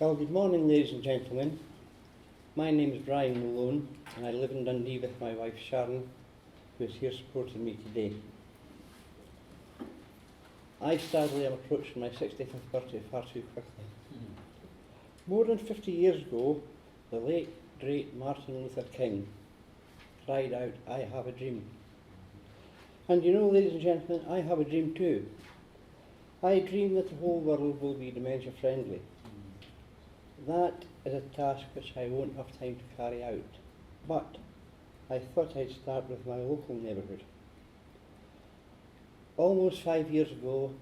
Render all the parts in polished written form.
Well, good morning, ladies and gentlemen. My name is Brian Malone, and I live in Dundee with my wife Sharon, who is here supporting me today. I sadly am approaching my 65th birthday far too quickly. More than 50 years ago, the late, great Martin Luther King cried out, "I have a dream." And you know, ladies and gentlemen, I have a dream too. I dream that the whole world will be dementia friendly. That is a task which I won't have time to carry out, but I thought I'd start with my local neighbourhood. Almost 5 years ago,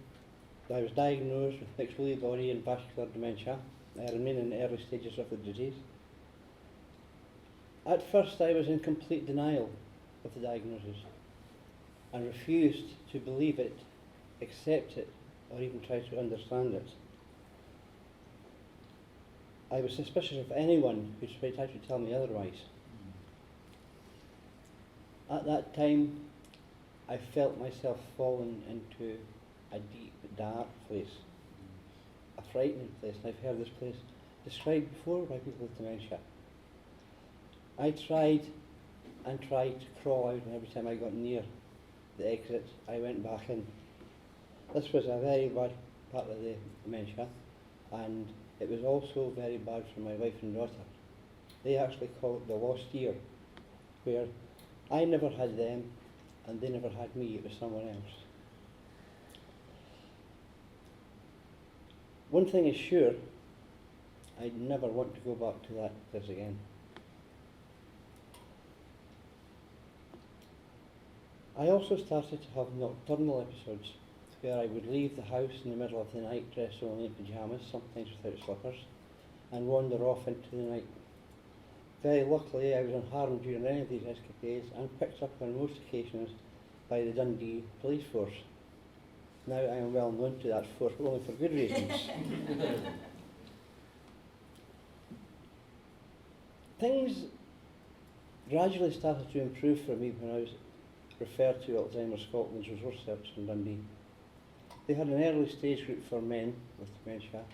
I was diagnosed with mixed Lewy body and vascular dementia. I remain in the early stages of the disease. At first, I was in complete denial of the diagnosis and refused to believe it, accept it, or even try to understand it. I was suspicious of anyone who tried to tell me otherwise. At that time, I felt myself falling into a deep, dark place, a frightening place, and I've heard this place described before by people with dementia. I tried and tried to crawl out, and every time I got near the exit, I went back in. This was a very bad part of the dementia, and it was also very bad for my wife and daughter. They actually call it the lost year, where I never had them and they never had me, it was someone else. One thing is sure, I'd never want to go back to that place again. I also started to have nocturnal episodes where I would leave the house in the middle of the night dressed only in pyjamas, sometimes without slippers, and wander off into the night. Very luckily, I was unharmed during any of these escapades and picked up on most occasions by the Dundee police force. Now I am well known to that force, but only for good reasons. Things gradually started to improve for me when I was referred to Alzheimer's Scotland's resource service in Dundee. They had an early stage group for men with dementia,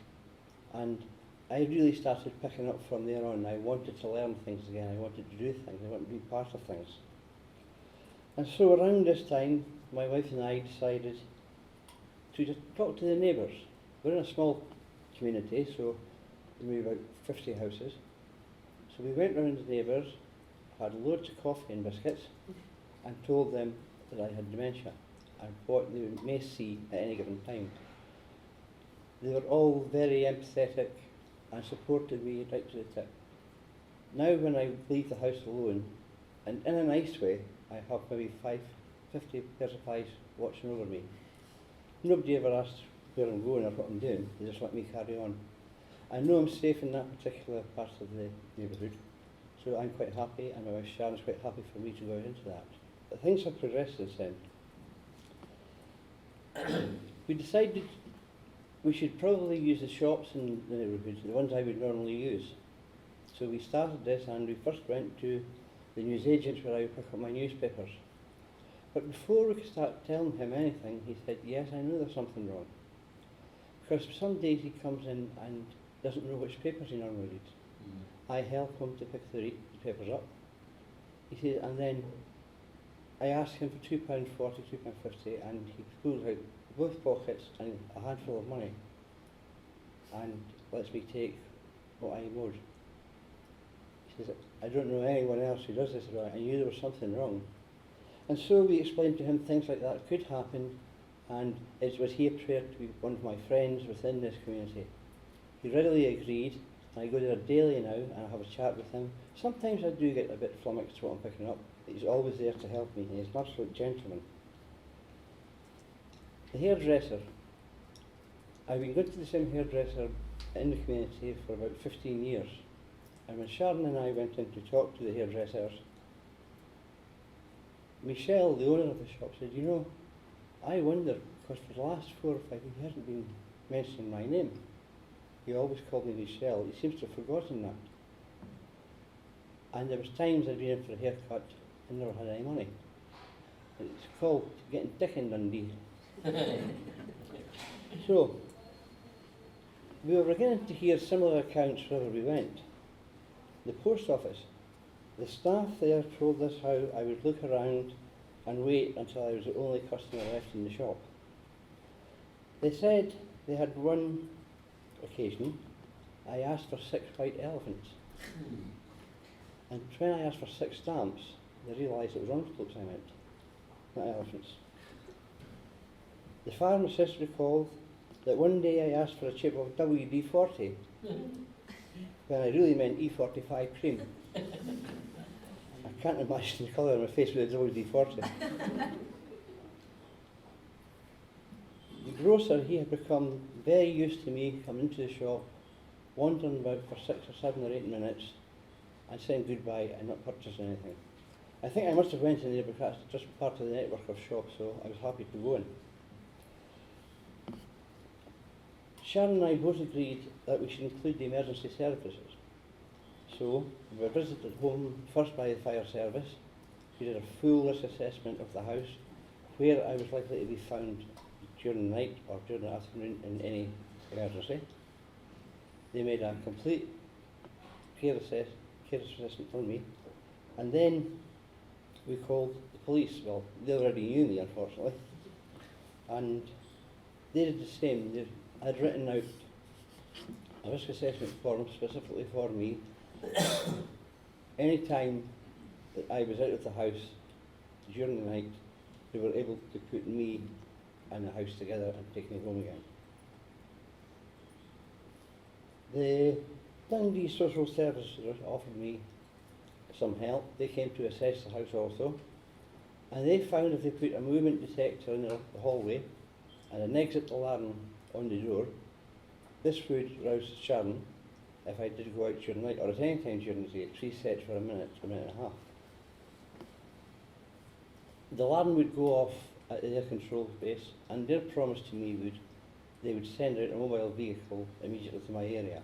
and I really started picking up from there on. I wanted to learn things again, I wanted to do things, I wanted to be part of things. And so around this time, my wife and I decided to just talk to the neighbours. We're in a small community, so maybe about 50 houses. So we went round the neighbours, had loads of coffee and biscuits, and told them that I had dementia and what they may see at any given time. They were all very empathetic and supported me right to the tip. Now when I leave the house alone, and in a nice way, I have maybe 50 pairs of eyes watching over me. Nobody ever asks where I'm going or what I'm doing, they just let me carry on. I know I'm safe in that particular part of the neighbourhood, so I'm quite happy, and my wife Sharon's quite happy for me to go into that. But things have progressed since then. We decided we should probably use the shops in the neighbourhood, the ones I would normally use. So we started this, and we first went to the newsagents where I would pick up my newspapers. But before we could start telling him anything, he said, "Yes, I know there's something wrong." Because some days he comes in and doesn't know which papers he normally reads. I help him to pick the papers up. He says, and then I ask him for £2.40, £2.50, and he pulls out both pockets and a handful of money and lets me take what I owed. He says, "I don't know anyone else who does this, I knew there was something wrong." And so we explained to him things like that could happen, and it was he prepared to be one of my friends within this community. He readily agreed, and I go there daily now and I have a chat with him. Sometimes I do get a bit flummoxed to what I'm picking up, but he's always there to help me, he's an absolute gentleman. The hairdresser. I've been going to the same hairdresser in the community for about 15 years. And when Sharon and I went in to talk to the hairdressers, Michelle, the owner of the shop, said, "You know, I wonder, because for the last 4 or 5 years he hasn't been mentioning my name. He always called me Michelle. He seems to have forgotten that." And there was times I'd been in for a haircut and never had any money. It's called getting thick in Dundee. So, We were beginning to hear similar accounts wherever we went. The post office. The staff there told us how I would look around and wait until I was the only customer left in the shop. They said they had one occasion I asked for 6 white elephants. And when I asked for 6 stamps, they realised it was envelopes I meant, not elephants. The pharmacist recalled that one day I asked for a chip of WD-40 when I really meant E45 cream. I can't imagine the colour of my face with a WD-40. The grocer, he had become very used to me coming into the shop, wandering about for 6 or 7 or 8 minutes and saying goodbye and not purchasing anything. I think I must have went in there because it's just part of the network of shops, so I was happy to go in. Sharon and I both agreed that we should include the emergency services. So we were visited home first by the fire service. We did a full risk assessment of the house, where I was likely to be found during the night or during the afternoon in any emergency. They made a complete care assessment on me, and then we called the police. Well, they already knew me, unfortunately, and they did the same. They had written out a risk assessment form specifically for me. Any time that I was out of the house during the night, they were able to put me and the house together and take me home again. The Dundee Social Services offered me some help. They came to assess the house also, and they found if they put a movement detector in the hallway and an exit alarm on the door, this would rouse Sharon if I did go out during the night or at any time during the day. It's reset for a minute to a minute and a half. The alarm would go off at the air control base, and their promise to me they would send out a mobile vehicle immediately to my area.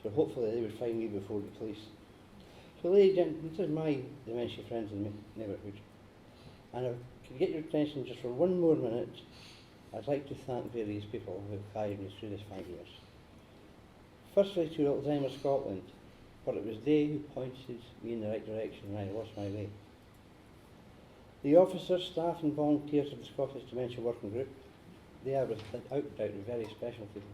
So hopefully they would find me before the police. So ladies and gentlemen, this is my dementia friends in the neighbourhood. And if I could get your attention just for one more minute, I'd like to thank various people who have carried me through this 5 years. Firstly to Alzheimer's Scotland, for it was they who pointed me in the right direction when I lost my way. The officers, staff and volunteers of the Scottish Dementia Working Group, they are without doubt very special people.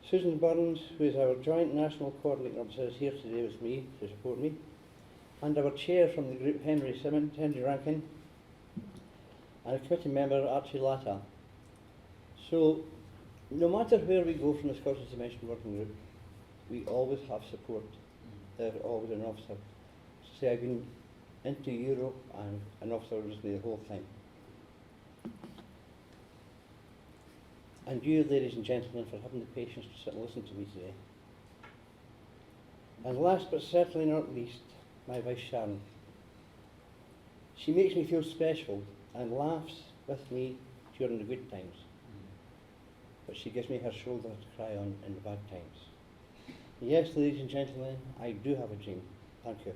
Susan Burns, who is our Joint National Coordinating Officer, is here today with me to support me, and our chair from the group, Henry Rankin, and a committee member, Archie Latta. So, no matter where we go from the Scottish Dementia Working Group, we always have support. There's always an officer. So say I've been into Europe and an officer was with me the whole time. And you, ladies and gentlemen, for having the patience to sit and listen to me today. And last but certainly not least, my wife Sharon. She makes me feel special and laughs with me during the good times. But she gives me her shoulder to cry on in the bad times. Yes, ladies and gentlemen, I do have a dream. Thank you.